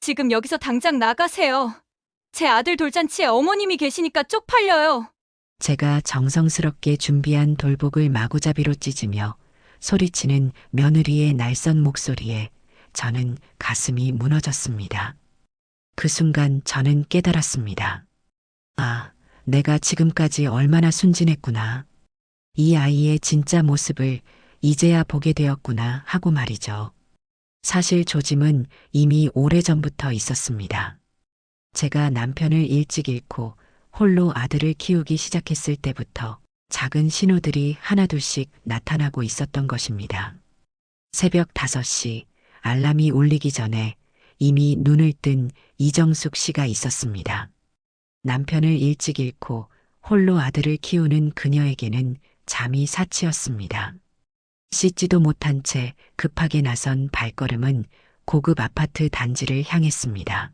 지금 여기서 당장 나가세요. 제 아들 돌잔치에 어머님이 계시니까 쪽팔려요. 제가 정성스럽게 준비한 돌복을 마구잡이로 찢으며 소리치는 며느리의 날선 목소리에 저는 가슴이 무너졌습니다. 그 순간 저는 깨달았습니다. 아, 내가 지금까지 얼마나 순진했구나. 이 아이의 진짜 모습을 이제야 보게 되었구나 하고 말이죠. 사실 조짐은 이미 오래전부터 있었습니다. 제가 남편을 일찍 잃고 홀로 아들을 키우기 시작했을 때부터 작은 신호들이 하나둘씩 나타나고 있었던 것입니다. 새벽 5시 알람이 울리기 전에 이미 눈을 뜬 이정숙 씨가 있었습니다. 남편을 일찍 잃고 홀로 아들을 키우는 그녀에게는 잠이 사치였습니다. 씻지도 못한 채 급하게 나선 발걸음은 고급 아파트 단지를 향했습니다.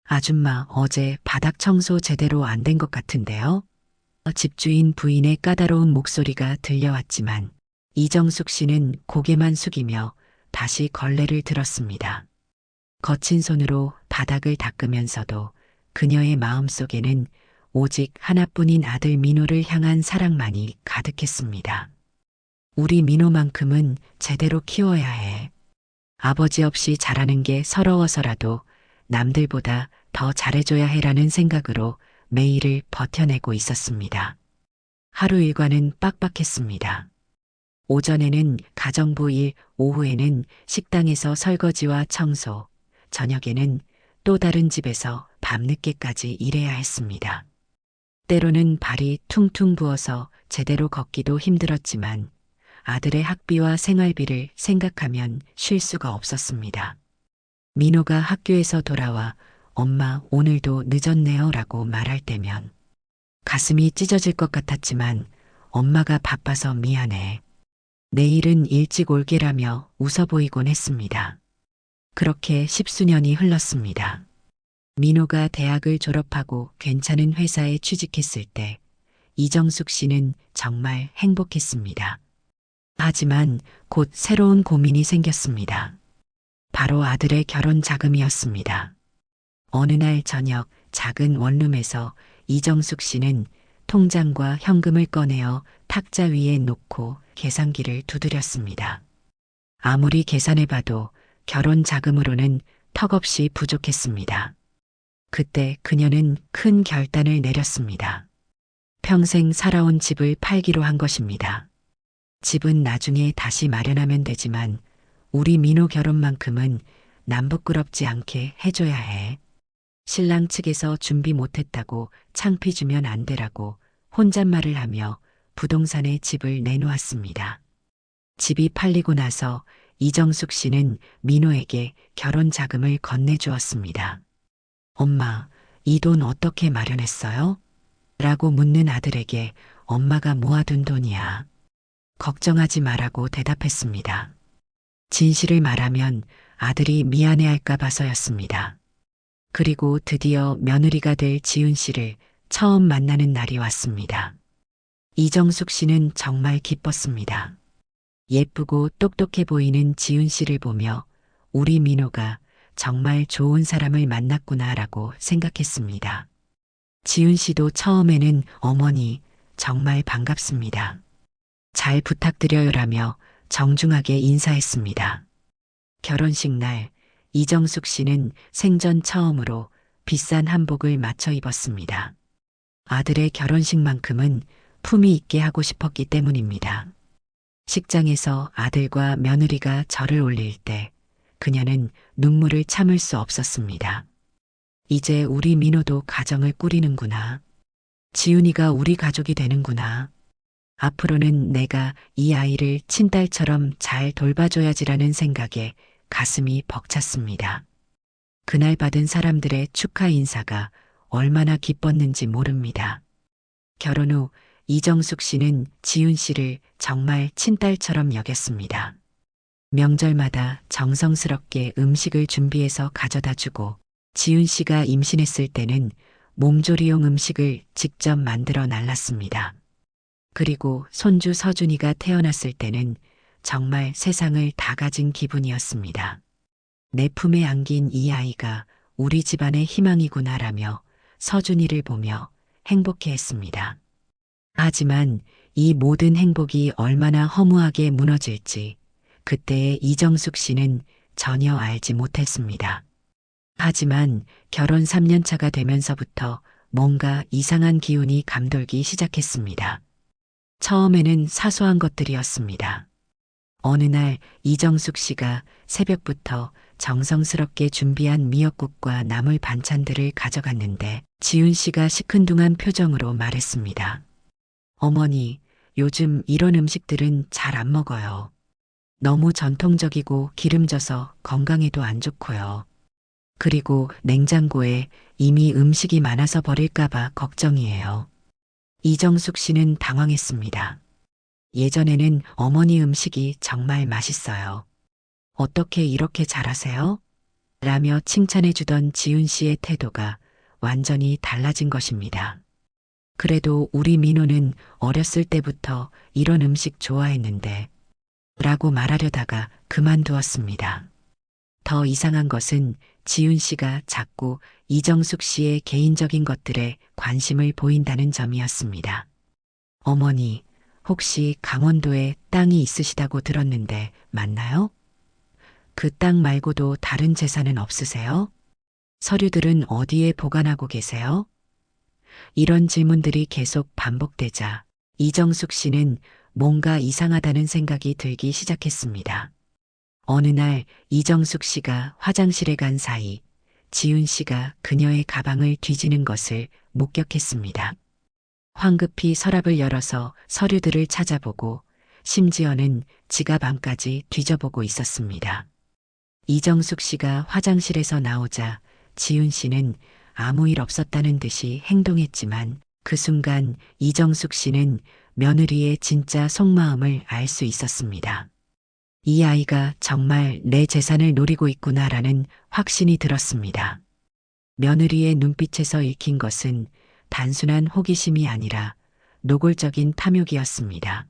아줌마, 어제 바닥 청소 제대로 안 된 것 같은데요? 집주인 부인의 까다로운 목소리가 들려왔지만 이정숙 씨는 고개만 숙이며 다시 걸레를 들었습니다. 거친 손으로 바닥을 닦으면서도 그녀의 마음속에는 오직 하나뿐인 아들 민호를 향한 사랑만이 가득했습니다. 우리 민호만큼은 제대로 키워야 해. 아버지 없이 자라는 게 서러워서라도 남들보다 더 잘해줘야 해라는 생각으로 매일을 버텨내고 있었습니다. 하루 일과는 빡빡했습니다. 오전에는 가정부 일, 오후에는 식당에서 설거지와 청소, 저녁에는 또 다른 집에서 밤늦게까지 일해야 했습니다. 때로는 발이 퉁퉁 부어서 제대로 걷기도 힘들었지만 아들의 학비와 생활비를 생각하면 쉴 수가 없었습니다. 민호가 학교에서 돌아와 엄마 오늘도 늦었네요 라고 말할 때면 가슴이 찢어질 것 같았지만 엄마가 바빠서 미안해. 내일은 일찍 올게라며 웃어 보이곤 했습니다. 그렇게 10수년이 흘렀습니다. 민호가 대학을 졸업하고 괜찮은 회사에 취직했을 때 이정숙 씨는 정말 행복했습니다. 하지만 곧 새로운 고민이 생겼습니다. 바로 아들의 결혼 자금이었습니다. 어느 날 저녁 작은 원룸에서 이정숙 씨는 통장과 현금을 꺼내어 탁자 위에 놓고 계산기를 두드렸습니다. 아무리 계산해봐도 결혼 자금으로는 턱없이 부족했습니다. 그때 그녀는 큰 결단을 내렸습니다. 평생 살아온 집을 팔기로 한 것입니다. 집은 나중에 다시 마련하면 되지만 우리 민호 결혼만큼은 남부끄럽지 않게 해줘야 해. 신랑 측에서 준비 못했다고 창피 주면 안 되라고 혼잣말을 하며 부동산에 집을 내놓았습니다. 집이 팔리고 나서 이정숙 씨는 민호에게 결혼 자금을 건네주었습니다. 엄마, 이 돈 어떻게 마련했어요? 라고 묻는 아들에게 엄마가 모아둔 돈이야. 걱정하지 말라고 대답했습니다. 진실을 말하면 아들이 미안해할까 봐서였습니다. 그리고 드디어 며느리가 될 지훈 씨를 처음 만나는 날이 왔습니다. 이정숙 씨는 정말 기뻤습니다. 예쁘고 똑똑해 보이는 지훈 씨를 보며 우리 민호가 정말 좋은 사람을 만났구나라고 생각했습니다. 지훈 씨도 처음에는 어머니 정말 반갑습니다. 잘 부탁드려요라며 정중하게 인사했습니다. 결혼식 날 이정숙 씨는 생전 처음으로 비싼 한복을 맞춰 입었습니다. 아들의 결혼식만큼은 품위 있게 하고 싶었기 때문입니다. 식장에서 아들과 며느리가 절을 올릴 때 그녀는 눈물을 참을 수 없었습니다. 이제 우리 민호도 가정을 꾸리는구나. 지훈이가 우리 가족이 되는구나. 앞으로는 내가 이 아이를 친딸처럼 잘 돌봐줘야지라는 생각에 가슴이 벅찼습니다. 그날 받은 사람들의 축하 인사가 얼마나 기뻤는지 모릅니다. 결혼 후 이정숙 씨는 지훈 씨를 정말 친딸처럼 여겼습니다. 명절마다 정성스럽게 음식을 준비해서 가져다 주고 지훈 씨가 임신했을 때는 몸조리용 음식을 직접 만들어 날랐습니다. 그리고 손주 서준이가 태어났을 때는 정말 세상을 다 가진 기분이었습니다. 내 품에 안긴 이 아이가 우리 집안의 희망이구나라며 서준이를 보며 행복해했습니다. 하지만 이 모든 행복이 얼마나 허무하게 무너질지 그때의 이정숙 씨는 전혀 알지 못했습니다. 하지만 결혼 3년 차가 되면서부터 뭔가 이상한 기운이 감돌기 시작했습니다. 처음에는 사소한 것들이었습니다. 어느 날 이정숙 씨가 새벽부터 정성스럽게 준비한 미역국과 나물 반찬들을 가져갔는데 지훈 씨가 시큰둥한 표정으로 말했습니다. 어머니, 요즘 이런 음식들은 잘 안 먹어요. 너무 전통적이고 기름져서 건강에도 안 좋고요. 그리고 냉장고에 이미 음식이 많아서 버릴까봐 걱정이에요. 이정숙 씨는 당황했습니다. 예전에는 어머니 음식이 정말 맛있어요. 어떻게 이렇게 잘하세요? 라며 칭찬해주던 지훈 씨의 태도가 완전히 달라진 것입니다. 그래도 우리 민호는 어렸을 때부터 이런 음식 좋아했는데 라고 말하려다가 그만두었습니다. 더 이상한 것은 지훈 씨가 자꾸 이정숙 씨의 개인적인 것들에 관심을 보인다는 점이었습니다. 어머니, 혹시 강원도에 땅이 있으시다고 들었는데 맞나요? 그 땅 말고도 다른 재산은 없으세요? 서류들은 어디에 보관하고 계세요? 이런 질문들이 계속 반복되자 이정숙 씨는 뭔가 이상하다는 생각이 들기 시작했습니다. 어느 날 이정숙 씨가 화장실에 간 사이 지훈 씨가 그녀의 가방을 뒤지는 것을 목격했습니다. 황급히 서랍을 열어서 서류들을 찾아보고 심지어는 지갑 안까지 뒤져보고 있었습니다. 이정숙 씨가 화장실에서 나오자 지훈 씨는 아무 일 없었다는 듯이 행동했지만 그 순간 이정숙 씨는 며느리의 진짜 속마음을 알 수 있었습니다. 이 아이가 정말 내 재산을 노리고 있구나라는 확신이 들었습니다. 며느리의 눈빛에서 읽힌 것은 단순한 호기심이 아니라 노골적인 탐욕이었습니다.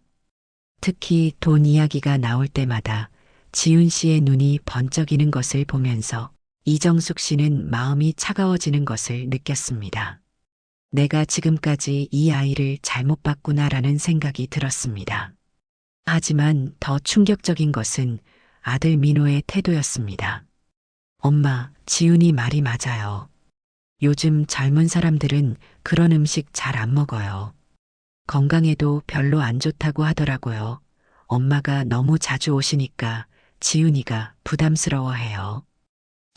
특히 돈 이야기가 나올 때마다 지훈 씨의 눈이 번쩍이는 것을 보면서 이정숙 씨는 마음이 차가워지는 것을 느꼈습니다. 내가 지금까지 이 아이를 잘못 봤구나라는 생각이 들었습니다. 하지만 더 충격적인 것은 아들 민호의 태도였습니다. 엄마, 지훈이 말이 맞아요. 요즘 젊은 사람들은 그런 음식 잘 안 먹어요. 건강에도 별로 안 좋다고 하더라고요. 엄마가 너무 자주 오시니까 지훈이가 부담스러워해요.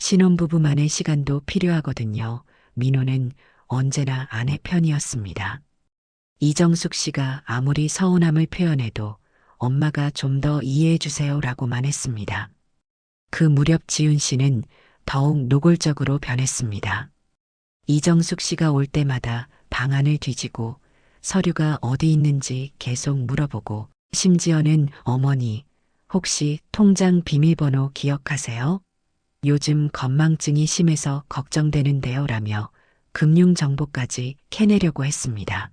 신혼부부만의 시간도 필요하거든요. 민호는 언제나 아내 편이었습니다. 이정숙 씨가 아무리 서운함을 표현해도 엄마가 좀 더 이해해 주세요라고만 했습니다. 그 무렵 지훈 씨는 더욱 노골적으로 변했습니다. 이정숙 씨가 올 때마다 방안을 뒤지고 서류가 어디 있는지 계속 물어보고 심지어는 어머니, 혹시 통장 비밀번호 기억하세요? 요즘 건망증이 심해서 걱정되는데요 라며 금융정보까지 캐내려고 했습니다.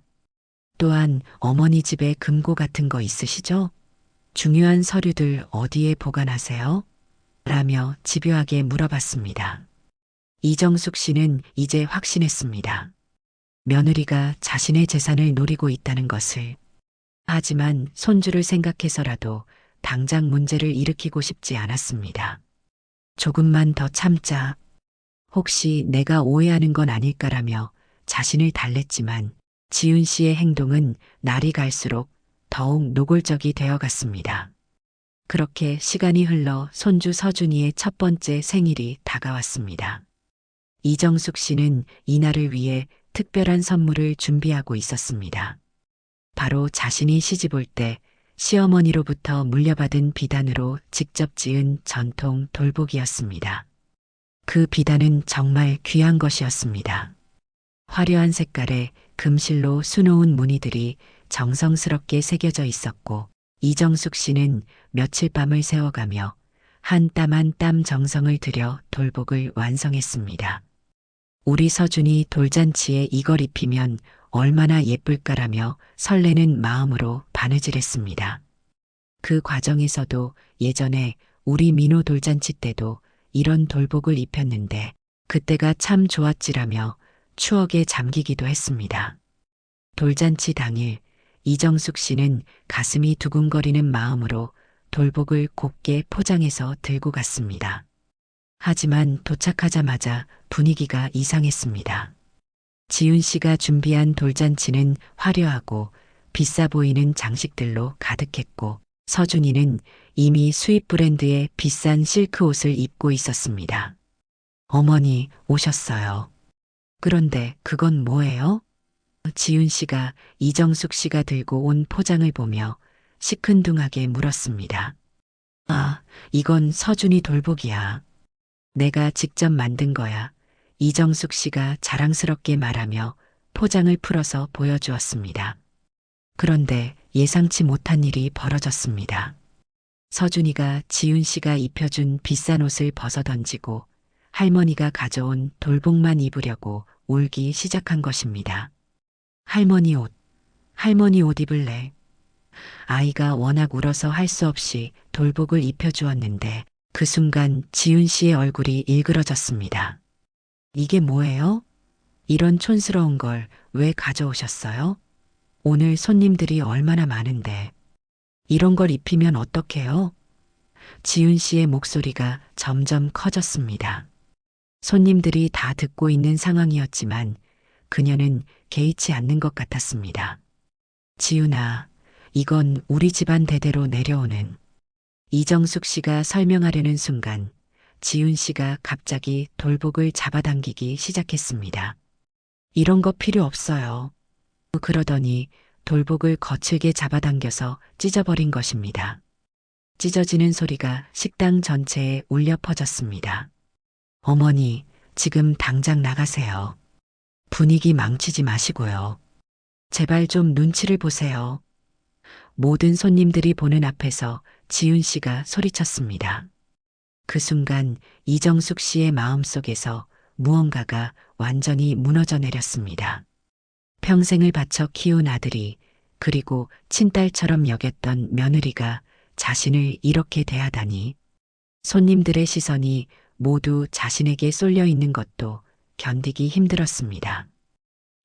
또한 어머니 집에 금고 같은 거 있으시죠? 중요한 서류들 어디에 보관하세요? 라며 집요하게 물어봤습니다. 이정숙 씨는 이제 확신했습니다. 며느리가 자신의 재산을 노리고 있다는 것을. 하지만 손주를 생각해서라도 당장 문제를 일으키고 싶지 않았습니다. 조금만 더 참자. 혹시 내가 오해하는 건 아닐까라며 자신을 달랬지만 지훈 씨의 행동은 날이 갈수록 더욱 노골적이 되어갔습니다. 그렇게 시간이 흘러 손주 서준이의 첫 번째 생일이 다가왔습니다. 이정숙 씨는 이날을 위해 특별한 선물을 준비하고 있었습니다. 바로 자신이 시집 올 때 시어머니로부터 물려받은 비단으로 직접 지은 전통 돌복이었습니다. 그 비단은 정말 귀한 것이었습니다. 화려한 색깔의 금실로 수놓은 무늬들이 정성스럽게 새겨져 있었고 이정숙 씨는 며칠 밤을 새워가며 한 땀 한 땀 정성을 들여 돌복을 완성했습니다. 우리 서준이 돌잔치에 이걸 입히면 얼마나 예쁠까라며 설레는 마음으로 바느질했습니다. 그 과정에서도 예전에 우리 민호 돌잔치 때도 이런 돌복을 입혔는데 그때가 참 좋았지라며 추억에 잠기기도 했습니다. 돌잔치 당일 이정숙 씨는 가슴이 두근거리는 마음으로 돌복을 곱게 포장해서 들고 갔습니다. 하지만 도착하자마자 분위기가 이상했습니다. 지훈 씨가 준비한 돌잔치는 화려하고 비싸 보이는 장식들로 가득했고 서준이는 이미 수입 브랜드의 비싼 실크 옷을 입고 있었습니다. 어머니 오셨어요. 그런데 그건 뭐예요? 지훈 씨가 이정숙 씨가 들고 온 포장을 보며 시큰둥하게 물었습니다. 아, 이건 서준이 돌복이야. 내가 직접 만든 거야. 이정숙 씨가 자랑스럽게 말하며 포장을 풀어서 보여주었습니다. 그런데 예상치 못한 일이 벌어졌습니다. 서준이가 지훈 씨가 입혀준 비싼 옷을 벗어던지고 할머니가 가져온 돌복만 입으려고 울기 시작한 것입니다. 할머니 옷 입을래. 아이가 워낙 울어서 할 수 없이 돌복을 입혀주었는데 그 순간 지훈 씨의 얼굴이 일그러졌습니다. 이게 뭐예요? 이런 촌스러운 걸 왜 가져오셨어요? 오늘 손님들이 얼마나 많은데. 이런 걸 입히면 어떡해요? 지훈 씨의 목소리가 점점 커졌습니다. 손님들이 다 듣고 있는 상황이었지만 그녀는 개의치 않는 것 같았습니다. 지훈아, 이건 우리 집안 대대로 내려오는. 이정숙 씨가 설명하려는 순간 지훈 씨가 갑자기 돌복을 잡아당기기 시작했습니다. 이런 거 필요 없어요. 그러더니 돌복을 거칠게 잡아당겨서 찢어버린 것입니다. 찢어지는 소리가 식당 전체에 울려 퍼졌습니다. 어머니, 지금 당장 나가세요. 분위기 망치지 마시고요. 제발 좀 눈치를 보세요. 모든 손님들이 보는 앞에서 지훈 씨가 소리쳤습니다. 그 순간 이정숙 씨의 마음속에서 무언가가 완전히 무너져 내렸습니다. 평생을 바쳐 키운 아들이 그리고 친딸처럼 여겼던 며느리가 자신을 이렇게 대하다니. 손님들의 시선이 모두 자신에게 쏠려 있는 것도 견디기 힘들었습니다.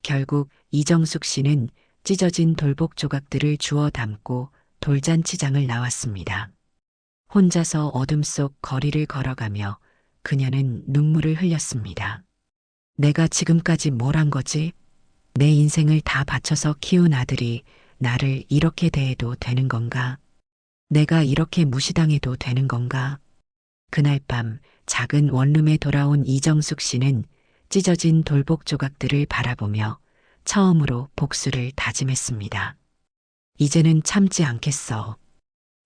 결국 이정숙 씨는 찢어진 돌복 조각들을 주워 담고 돌잔치장을 나왔습니다. 혼자서 어둠 속 거리를 걸어가며 그녀는 눈물을 흘렸습니다. 내가 지금까지 뭘 한 거지? 내 인생을 다 바쳐서 키운 아들이 나를 이렇게 대해도 되는 건가? 내가 이렇게 무시당해도 되는 건가? 그날 밤 작은 원룸에 돌아온 이정숙 씨는 찢어진 돌복 조각들을 바라보며 처음으로 복수를 다짐했습니다. 이제는 참지 않겠어.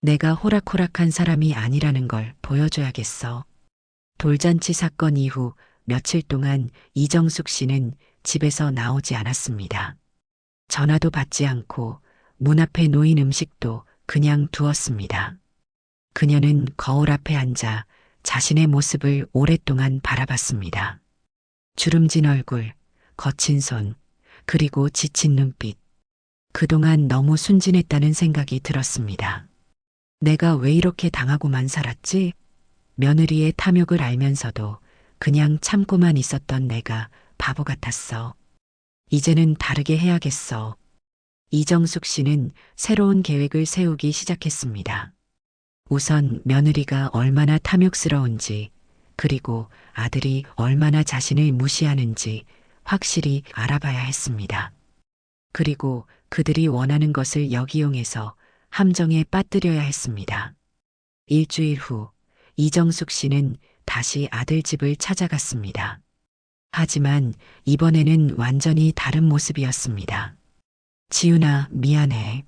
내가 호락호락한 사람이 아니라는 걸 보여줘야겠어. 돌잔치 사건 이후 며칠 동안 이정숙 씨는 집에서 나오지 않았습니다. 전화도 받지 않고 문 앞에 놓인 음식도 그냥 두었습니다. 그녀는 거울 앞에 앉아 자신의 모습을 오랫동안 바라봤습니다. 주름진 얼굴, 거친 손, 그리고 지친 눈빛. 그동안 너무 순진했다는 생각이 들었습니다. 내가 왜 이렇게 당하고만 살았지? 며느리의 탐욕을 알면서도 그냥 참고만 있었던 내가 바보 같았어. 이제는 다르게 해야겠어. 이정숙 씨는 새로운 계획을 세우기 시작했습니다. 우선 며느리가 얼마나 탐욕스러운지, 그리고 아들이 얼마나 자신을 무시하는지 확실히 알아봐야 했습니다. 그리고 그들이 원하는 것을 역이용해서 함정에 빠뜨려야 했습니다. 일주일 후 이정숙 씨는 다시 아들 집을 찾아갔습니다. 하지만 이번에는 완전히 다른 모습이었습니다. 지훈아, 미안해.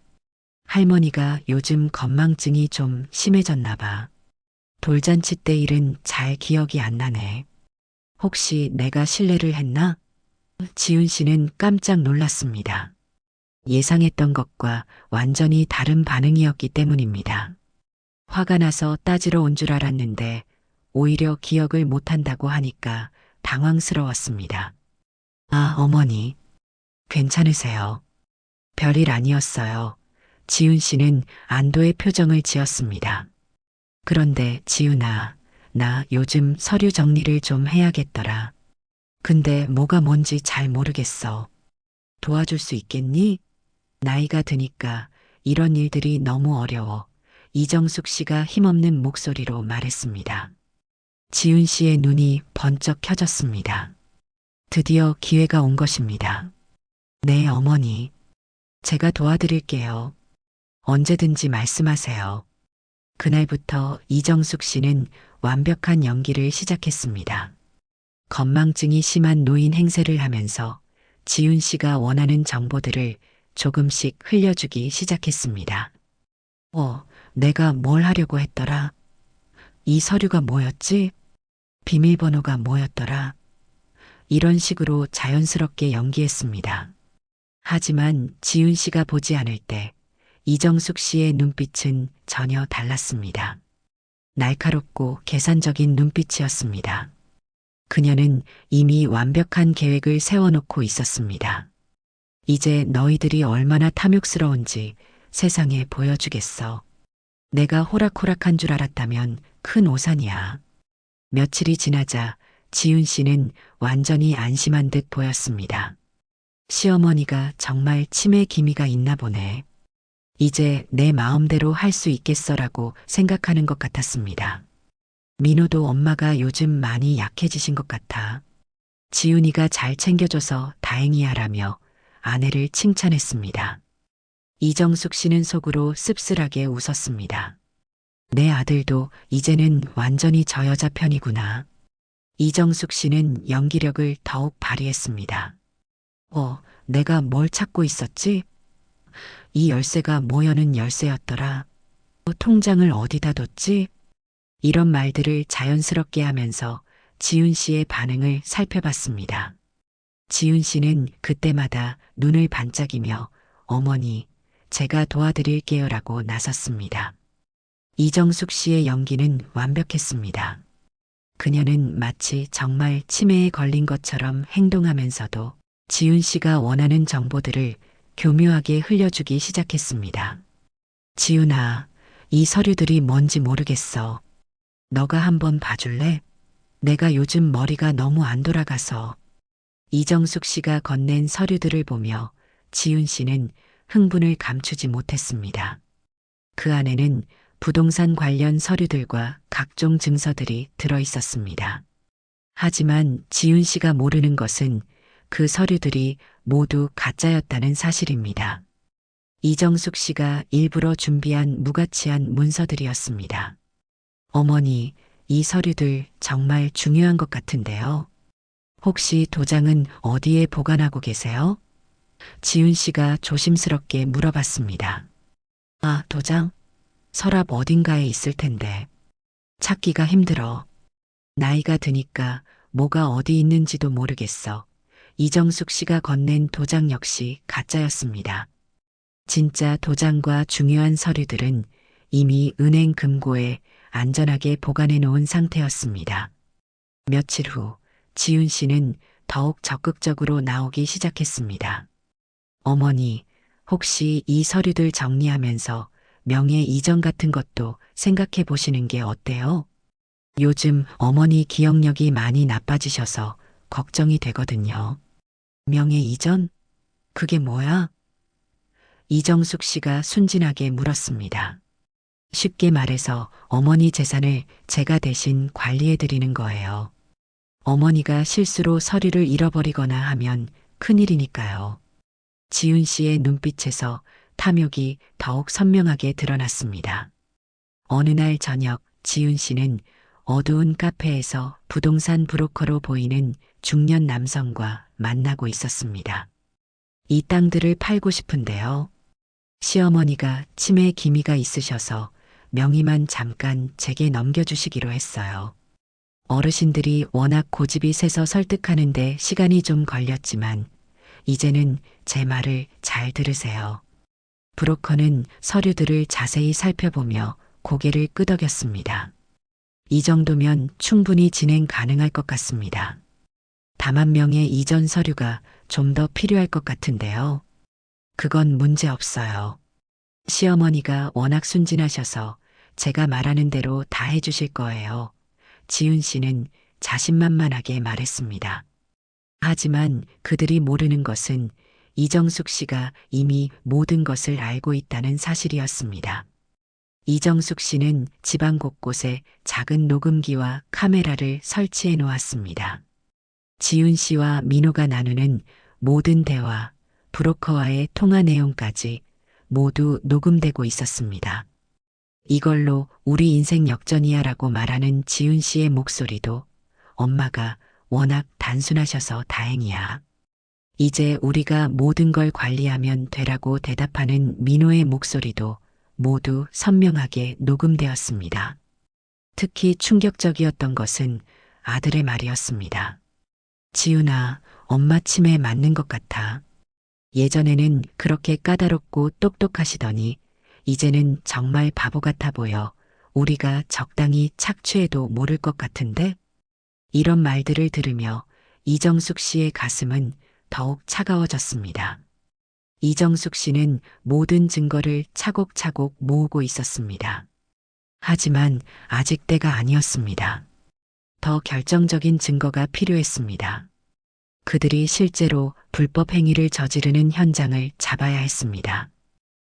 할머니가 요즘 건망증이 좀 심해졌나 봐. 돌잔치 때 일은 잘 기억이 안 나네. 혹시 내가 실례를 했나? 지훈 씨는 깜짝 놀랐습니다. 예상했던 것과 완전히 다른 반응이었기 때문입니다. 화가 나서 따지러 온 줄 알았는데 오히려 기억을 못한다고 하니까 당황스러웠습니다. 아, 어머니. 괜찮으세요? 별일 아니었어요. 지훈 씨는 안도의 표정을 지었습니다. 그런데 지훈아, 나 요즘 서류 정리를 좀 해야겠더라. 근데 뭐가 뭔지 잘 모르겠어. 도와줄 수 있겠니? 나이가 드니까 이런 일들이 너무 어려워. 이정숙 씨가 힘없는 목소리로 말했습니다. 지훈 씨의 눈이 번쩍 켜졌습니다. 드디어 기회가 온 것입니다. 네, 어머니. 제가 도와드릴게요. 언제든지 말씀하세요. 그날부터 이정숙 씨는 완벽한 연기를 시작했습니다. 건망증이 심한 노인 행세를 하면서 지훈 씨가 원하는 정보들을 조금씩 흘려주기 시작했습니다. 내가 뭘 하려고 했더라? 이 서류가 뭐였지? 비밀번호가 뭐였더라? 이런 식으로 자연스럽게 연기했습니다. 하지만 지훈 씨가 보지 않을 때 이정숙 씨의 눈빛은 전혀 달랐습니다. 날카롭고 계산적인 눈빛이었습니다. 그녀는 이미 완벽한 계획을 세워놓고 있었습니다. 이제 너희들이 얼마나 탐욕스러운지 세상에 보여주겠어. 내가 호락호락한 줄 알았다면 큰 오산이야. 며칠이 지나자 지훈 씨는 완전히 안심한 듯 보였습니다. 시어머니가 정말 치매 기미가 있나 보네. 이제 내 마음대로 할 수 있겠어라고 생각하는 것 같았습니다. 민호도 엄마가 요즘 많이 약해지신 것 같아. 지훈이가 잘 챙겨줘서 다행이야라며 아내를 칭찬했습니다. 이정숙 씨는 속으로 씁쓸하게 웃었습니다. 내 아들도 이제는 완전히 저 여자 편이구나. 이정숙 씨는 연기력을 더욱 발휘했습니다. 내가 뭘 찾고 있었지? 이 열쇠가 뭐 여는 열쇠였더라. 통장을 어디다 뒀지? 이런 말들을 자연스럽게 하면서 지훈 씨의 반응을 살펴봤습니다. 지훈 씨는 그때마다 눈을 반짝이며 어머니, 제가 도와드릴게요라고 나섰습니다. 이정숙 씨의 연기는 완벽했습니다. 그녀는 마치 정말 치매에 걸린 것처럼 행동하면서도 지훈 씨가 원하는 정보들을 교묘하게 흘려주기 시작했습니다. 지훈아, 이 서류들이 뭔지 모르겠어. 너가 한번 봐줄래? 내가 요즘 머리가 너무 안 돌아가서. 이정숙 씨가 건넨 서류들을 보며 지훈 씨는 흥분을 감추지 못했습니다. 그 안에는 부동산 관련 서류들과 각종 증서들이 들어 있었습니다. 하지만 지훈 씨가 모르는 것은 그 서류들이 모두 가짜였다는 사실입니다. 이정숙 씨가 일부러 준비한 무가치한 문서들이었습니다. 어머니, 이 서류들 정말 중요한 것 같은데요. 혹시 도장은 어디에 보관하고 계세요? 지훈 씨가 조심스럽게 물어봤습니다. 도장? 서랍 어딘가에 있을 텐데. 찾기가 힘들어. 나이가 드니까 뭐가 어디 있는지도 모르겠어. 이정숙 씨가 건넨 도장 역시 가짜였습니다. 진짜 도장과 중요한 서류들은 이미 은행 금고에 안전하게 보관해 놓은 상태였습니다. 며칠 후 지훈 씨는 더욱 적극적으로 나오기 시작했습니다. 어머니, 혹시 이 서류들 정리하면서 명예 이전 같은 것도 생각해 보시는 게 어때요? 요즘 어머니 기억력이 많이 나빠지셔서 걱정이 되거든요. 명예 이전? 그게 뭐야? 이정숙 씨가 순진하게 물었습니다. 쉽게 말해서 어머니 재산을 제가 대신 관리해 드리는 거예요. 어머니가 실수로 서류를 잃어버리거나 하면 큰일이니까요. 지훈 씨의 눈빛에서 탐욕이 더욱 선명하게 드러났습니다. 어느 날 저녁 지훈 씨는 어두운 카페에서 부동산 브로커로 보이는 중년 남성과 만나고 있었습니다. 이 땅들을 팔고 싶은데요. 시어머니가 치매 기미가 있으셔서 명의만 잠깐 제게 넘겨주시기로 했어요. 어르신들이 워낙 고집이 세서 설득하는데 시간이 좀 걸렸지만 이제는 제 말을 잘 들으세요. 브로커는 서류들을 자세히 살펴보며 고개를 끄덕였습니다. 이 정도면 충분히 진행 가능할 것 같습니다. 다만 명의 이전 서류가 좀 더 필요할 것 같은데요. 그건 문제 없어요. 시어머니가 워낙 순진하셔서 제가 말하는 대로 다 해주실 거예요. 지은 씨는 자신만만하게 말했습니다. 하지만 그들이 모르는 것은 이정숙 씨가 이미 모든 것을 알고 있다는 사실이었습니다. 이정숙 씨는 집안 곳곳에 작은 녹음기와 카메라를 설치해 놓았습니다. 지훈 씨와 민호가 나누는 모든 대화, 브로커와의 통화 내용까지 모두 녹음되고 있었습니다. 이걸로 우리 인생 역전이야라고 말하는 지훈 씨의 목소리도 엄마가 워낙 단순하셔서 다행이야. 이제 우리가 모든 걸 관리하면 되라고 대답하는 민호의 목소리도 모두 선명하게 녹음되었습니다. 특히 충격적이었던 것은 아들의 말이었습니다. 지훈아, 엄마 치매 맞는 것 같아. 예전에는 그렇게 까다롭고 똑똑하시더니 이제는 정말 바보 같아 보여. 우리가 적당히 착취해도 모를 것 같은데? 이런 말들을 들으며 이정숙 씨의 가슴은 더욱 차가워졌습니다. 이정숙 씨는 모든 증거를 차곡차곡 모으고 있었습니다. 하지만 아직 때가 아니었습니다. 더 결정적인 증거가 필요했습니다. 그들이 실제로 불법 행위를 저지르는 현장을 잡아야 했습니다.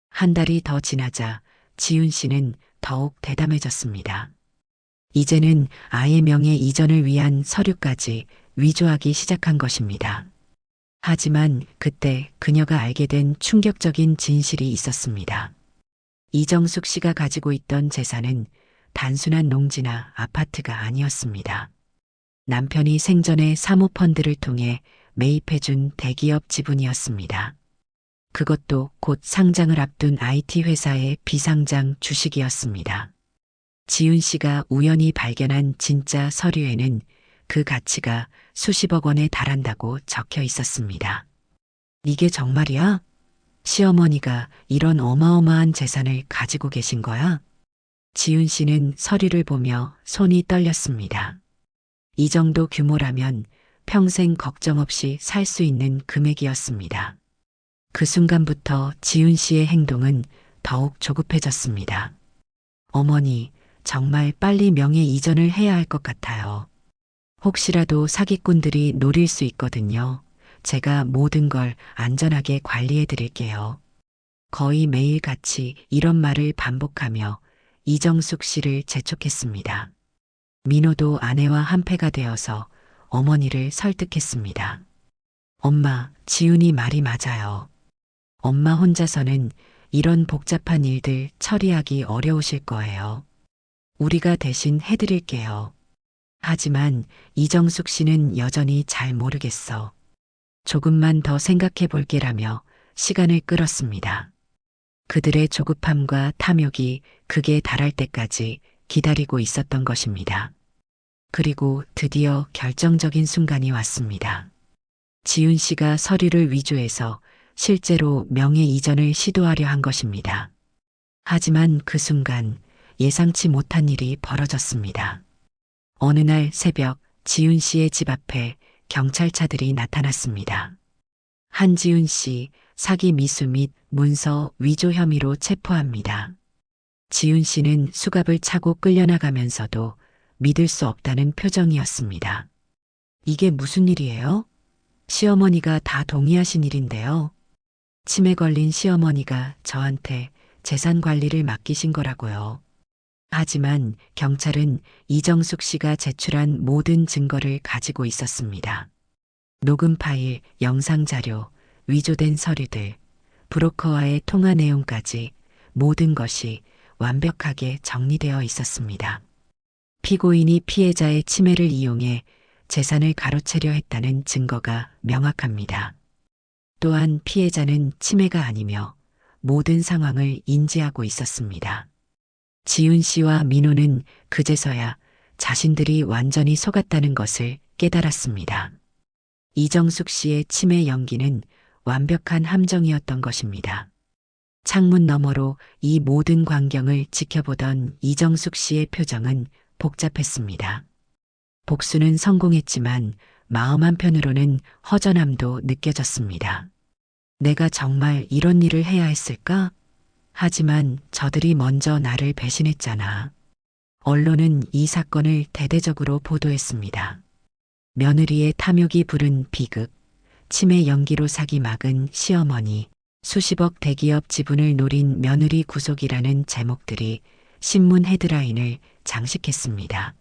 한 달이 더 지나자 지훈 씨는 더욱 대담해졌습니다. 이제는 아이의 명예 이전을 위한 서류까지 위조하기 시작한 것입니다. 하지만 그때 그녀가 알게 된 충격적인 진실이 있었습니다. 이정숙 씨가 가지고 있던 재산은 단순한 농지나 아파트가 아니었습니다. 남편이 생전에 사모펀드를 통해 매입해준 대기업 지분이었습니다. 그것도 곧 상장을 앞둔 IT 회사의 비상장 주식이었습니다. 지훈 씨가 우연히 발견한 진짜 서류에는 그 가치가 수십억 원에 달한다고 적혀 있었습니다. 이게 정말이야? 시어머니가 이런 어마어마한 재산을 가지고 계신 거야? 지훈 씨는 서류를 보며 손이 떨렸습니다. 이 정도 규모라면 평생 걱정 없이 살 수 있는 금액이었습니다. 그 순간부터 지훈 씨의 행동은 더욱 조급해졌습니다. 어머니, 정말 빨리 명예 이전을 해야 할 것 같아요. 혹시라도 사기꾼들이 노릴 수 있거든요. 제가 모든 걸 안전하게 관리해 드릴게요. 거의 매일같이 이런 말을 반복하며 이정숙 씨를 재촉했습니다. 민호도 아내와 한패가 되어서 어머니를 설득했습니다. 엄마, 지훈이 말이 맞아요. 엄마 혼자서는 이런 복잡한 일들 처리하기 어려우실 거예요. 우리가 대신 해드릴게요. 하지만 이정숙 씨는 여전히 잘 모르겠어. 조금만 더 생각해 볼게라며 시간을 끌었습니다. 그들의 조급함과 탐욕이 극에 달할 때까지 기다리고 있었던 것입니다. 그리고 드디어 결정적인 순간이 왔습니다. 지훈 씨가 서류를 위조해서 실제로 명예 이전을 시도하려 한 것입니다. 하지만 그 순간 예상치 못한 일이 벌어졌습니다. 어느 날 새벽 지훈 씨의 집 앞에 경찰차들이 나타났습니다. 한지훈 씨 사기 미수 및 문서 위조 혐의로 체포합니다. 지훈 씨는 수갑을 차고 끌려나가면서도 믿을 수 없다는 표정이었습니다. 이게 무슨 일이에요? 시어머니가 다 동의하신 일인데요. 치매 걸린 시어머니가 저한테 재산 관리를 맡기신 거라고요. 하지만 경찰은 이정숙 씨가 제출한 모든 증거를 가지고 있었습니다. 녹음 파일, 영상 자료, 위조된 서류들, 브로커와의 통화 내용까지 모든 것이 완벽하게 정리되어 있었습니다. 피고인이 피해자의 치매를 이용해 재산을 가로채려 했다는 증거가 명확합니다. 또한 피해자는 치매가 아니며 모든 상황을 인지하고 있었습니다. 지훈 씨와 민호는 그제서야 자신들이 완전히 속았다는 것을 깨달았습니다. 이정숙 씨의 치매 연기는 완벽한 함정이었던 것입니다. 창문 너머로 이 모든 광경을 지켜보던 이정숙 씨의 표정은 복잡했습니다. 복수는 성공했지만 마음 한편으로는 허전함도 느껴졌습니다. 내가 정말 이런 일을 해야 했을까? 하지만 저들이 먼저 나를 배신했잖아. 언론은 이 사건을 대대적으로 보도했습니다. 며느리의 탐욕이 부른 비극, 치매 연기로 사기 막은 시어머니, 수십억 대기업 지분을 노린 며느리 구속이라는 제목들이 신문 헤드라인을 장식했습니다.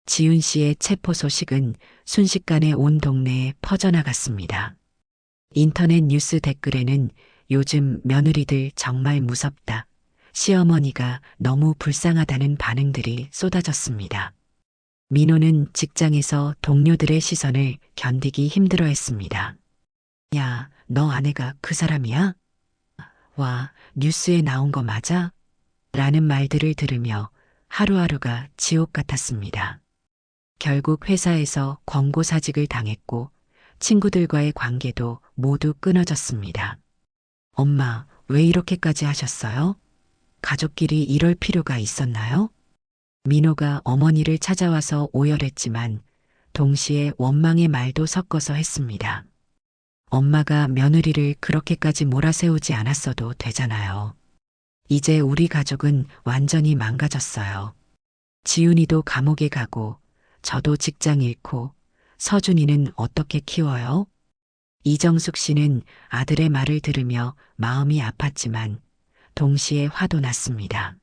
지훈 씨의 체포 소식은 순식간에 온 동네에 퍼져나갔습니다. 인터넷 뉴스 댓글에는 요즘 며느리들 정말 무섭다. 시어머니가 너무 불쌍하다는 반응들이 쏟아졌습니다. 민호는 직장에서 동료들의 시선을 견디기 힘들어했습니다. 야, 너 아내가 그 사람이야? 와, 뉴스에 나온 거 맞아? 라는 말들을 들으며 하루하루가 지옥 같았습니다. 결국 회사에서 권고사직을 당했고 친구들과의 관계도 모두 끊어졌습니다. 엄마, 왜 이렇게까지 하셨어요? 가족끼리 이럴 필요가 있었나요? 민호가 어머니를 찾아와서 오열했지만 동시에 원망의 말도 섞어서 했습니다. 엄마가 며느리를 그렇게까지 몰아세우지 않았어도 되잖아요. 이제 우리 가족은 완전히 망가졌어요. 지훈이도 감옥에 가고 저도 직장 잃고 서준이는 어떻게 키워요? 이정숙 씨는 아들의 말을 들으며 마음이 아팠지만 동시에 화도 났습니다.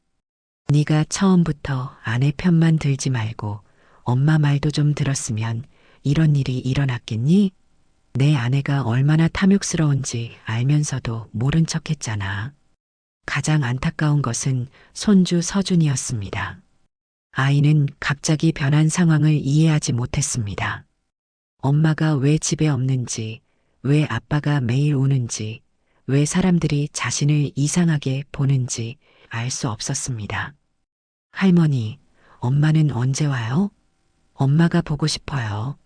네가 처음부터 아내 편만 들지 말고 엄마 말도 좀 들었으면 이런 일이 일어났겠니? 내 아내가 얼마나 탐욕스러운지 알면서도 모른 척했잖아. 가장 안타까운 것은 손주 서준이었습니다. 아이는 갑자기 변한 상황을 이해하지 못했습니다. 엄마가 왜 집에 없는지, 왜 아빠가 매일 오는지, 왜 사람들이 자신을 이상하게 보는지 알 수 없었습니다. 할머니, 엄마는 언제 와요? 엄마가 보고 싶어요.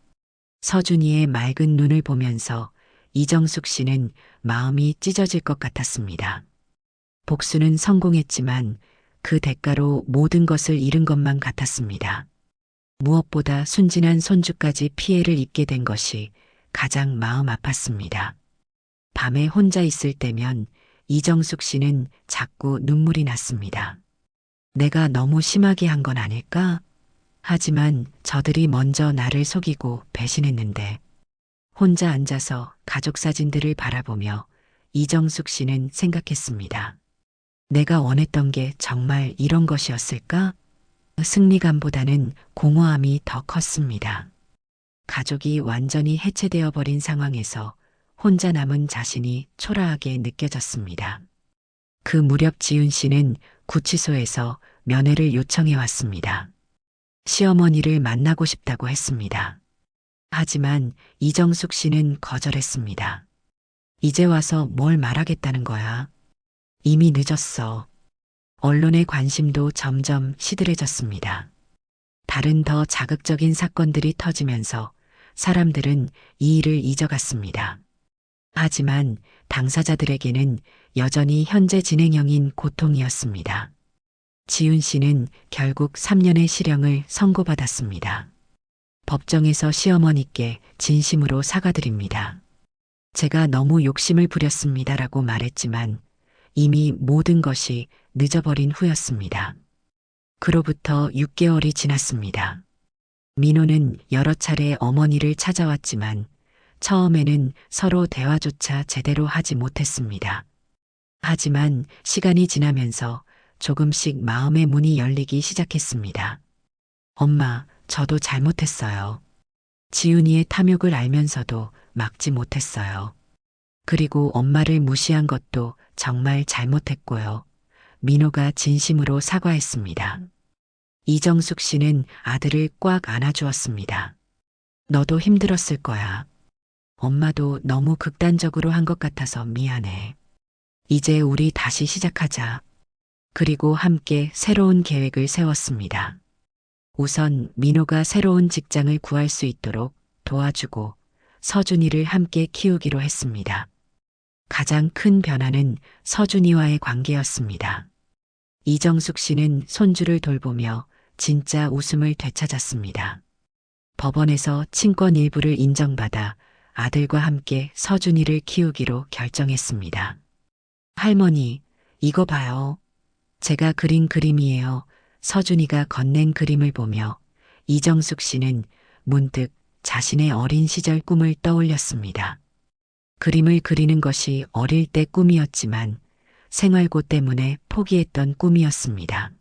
서준이의 맑은 눈을 보면서 이정숙 씨는 마음이 찢어질 것 같았습니다. 복수는 성공했지만 그 대가로 모든 것을 잃은 것만 같았습니다. 무엇보다 순진한 손주까지 피해를 입게 된 것이 가장 마음 아팠습니다. 밤에 혼자 있을 때면 이정숙 씨는 자꾸 눈물이 났습니다. 내가 너무 심하게 한 건 아닐까? 하지만 저들이 먼저 나를 속이고 배신했는데 혼자 앉아서 가족 사진들을 바라보며 이정숙 씨는 생각했습니다. 내가 원했던 게 정말 이런 것이었을까? 승리감보다는 공허함이 더 컸습니다. 가족이 완전히 해체되어 버린 상황에서 혼자 남은 자신이 초라하게 느껴졌습니다. 그 무렵 지훈 씨는 구치소에서 면회를 요청해 왔습니다. 시어머니를 만나고 싶다고 했습니다. 하지만 이정숙 씨는 거절했습니다. 이제 와서 뭘 말하겠다는 거야? 이미 늦었어. 언론의 관심도 점점 시들해졌습니다. 다른 더 자극적인 사건들이 터지면서 사람들은 이 일을 잊어갔습니다. 하지만 당사자들에게는 여전히 현재 진행형인 고통이었습니다. 지훈 씨는 결국 3년의 실형을 선고받았습니다. 법정에서 시어머니께 진심으로 사과드립니다. 제가 너무 욕심을 부렸습니다라고 말했지만 이미 모든 것이 늦어버린 후였습니다. 그로부터 6개월이 지났습니다. 민호는 여러 차례 어머니를 찾아왔지만 처음에는 서로 대화조차 제대로 하지 못했습니다. 하지만 시간이 지나면서 조금씩 마음의 문이 열리기 시작했습니다. 엄마, 저도 잘못했어요. 지훈이의 탐욕을 알면서도 막지 못했어요. 그리고 엄마를 무시한 것도 정말 잘못했고요. 민호가 진심으로 사과했습니다. 이정숙 씨는 아들을 꽉 안아주었습니다. 너도 힘들었을 거야. 엄마도 너무 극단적으로 한 것 같아서 미안해. 이제 우리 다시 시작하자. 그리고 함께 새로운 계획을 세웠습니다. 우선 민호가 새로운 직장을 구할 수 있도록 도와주고 서준이를 함께 키우기로 했습니다. 가장 큰 변화는 서준이와의 관계였습니다. 이정숙 씨는 손주를 돌보며 진짜 웃음을 되찾았습니다. 법원에서 친권 일부를 인정받아 아들과 함께 서준이를 키우기로 결정했습니다. 할머니, 이거 봐요. 제가 그린 그림이에요. 서준이가 건넨 그림을 보며 이정숙 씨는 문득 자신의 어린 시절 꿈을 떠올렸습니다. 그림을 그리는 것이 어릴 때 꿈이었지만 생활고 때문에 포기했던 꿈이었습니다.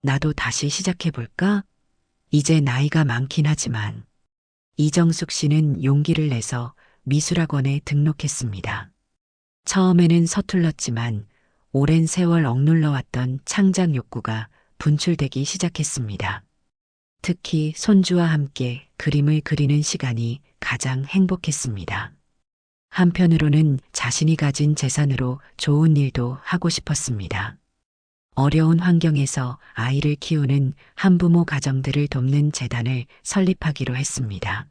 나도 다시 시작해볼까? 이제 나이가 많긴 하지만 이정숙 씨는 용기를 내서 미술학원에 등록했습니다. 처음에는 서툴렀지만 오랜 세월 억눌러왔던 창작 욕구가 분출되기 시작했습니다. 특히 손주와 함께 그림을 그리는 시간이 가장 행복했습니다. 한편으로는 자신이 가진 재산으로 좋은 일도 하고 싶었습니다. 어려운 환경에서 아이를 키우는 한부모 가정들을 돕는 재단을 설립하기로 했습니다.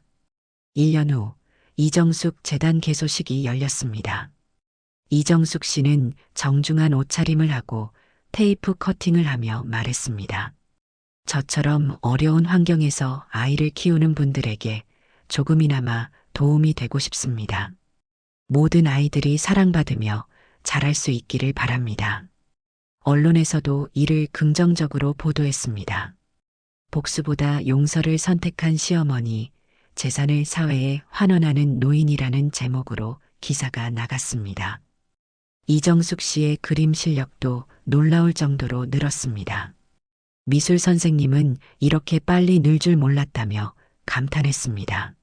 1년 후 이정숙 재단 개소식이 열렸습니다. 이정숙 씨는 정중한 옷차림을 하고 테이프 커팅을 하며 말했습니다. 저처럼 어려운 환경에서 아이를 키우는 분들에게 조금이나마 도움이 되고 싶습니다. 모든 아이들이 사랑받으며 자랄 수 있기를 바랍니다. 언론에서도 이를 긍정적으로 보도했습니다. 복수보다 용서를 선택한 시어머니, 재산을 사회에 환원하는 노인이라는 제목으로 기사가 나갔습니다. 이정숙 씨의 그림 실력도 놀라울 정도로 늘었습니다. 미술 선생님은 이렇게 빨리 늘 줄 몰랐다며 감탄했습니다.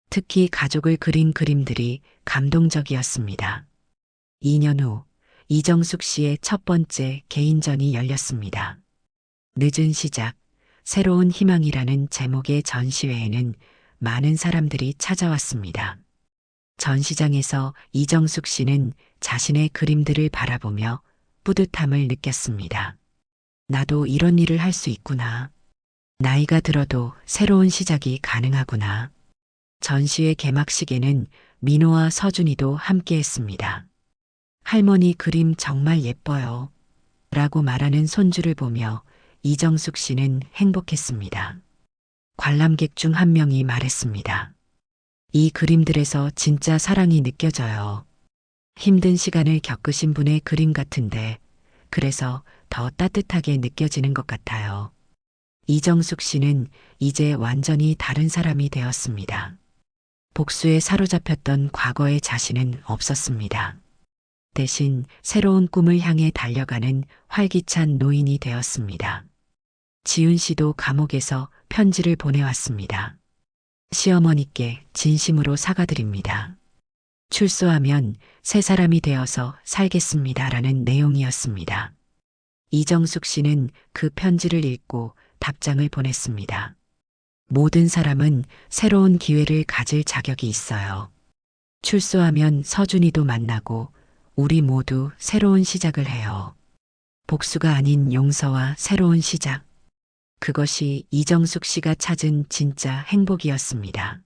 특히 가족을 그린 그림들이 감동적이었습니다. 2년 후 이정숙 씨의 첫 번째 개인전이 열렸습니다. 늦은 시작, 새로운 희망이라는 제목의 전시회에는 많은 사람들이 찾아왔습니다. 전시장에서 이정숙 씨는 자신의 그림들을 바라보며 뿌듯함을 느꼈습니다. 나도 이런 일을 할 수 있구나. 나이가 들어도 새로운 시작이 가능하구나. 전시회 개막식에는 민호와 서준이도 함께했습니다. 할머니 그림 정말 예뻐요. 라고 말하는 손주를 보며 이정숙 씨는 행복했습니다. 관람객 중 한 명이 말했습니다. 이 그림들에서 진짜 사랑이 느껴져요. 힘든 시간을 겪으신 분의 그림 같은데 그래서 더 따뜻하게 느껴지는 것 같아요. 이정숙 씨는 이제 완전히 다른 사람이 되었습니다. 복수에 사로잡혔던 과거의 자신은 없었습니다. 대신 새로운 꿈을 향해 달려가는 활기찬 노인이 되었습니다. 지훈 씨도 감옥에서 편지를 보내왔습니다. 시어머니께 진심으로 사과드립니다. 출소하면 새 사람이 되어서 살겠습니다라는 내용이었습니다. 이정숙 씨는 그 편지를 읽고 답장을 보냈습니다. 모든 사람은 새로운 기회를 가질 자격이 있어요. 출소하면 서준이도 만나고 우리 모두 새로운 시작을 해요. 복수가 아닌 용서와 새로운 시작. 그것이 이정숙 씨가 찾은 진짜 행복이었습니다.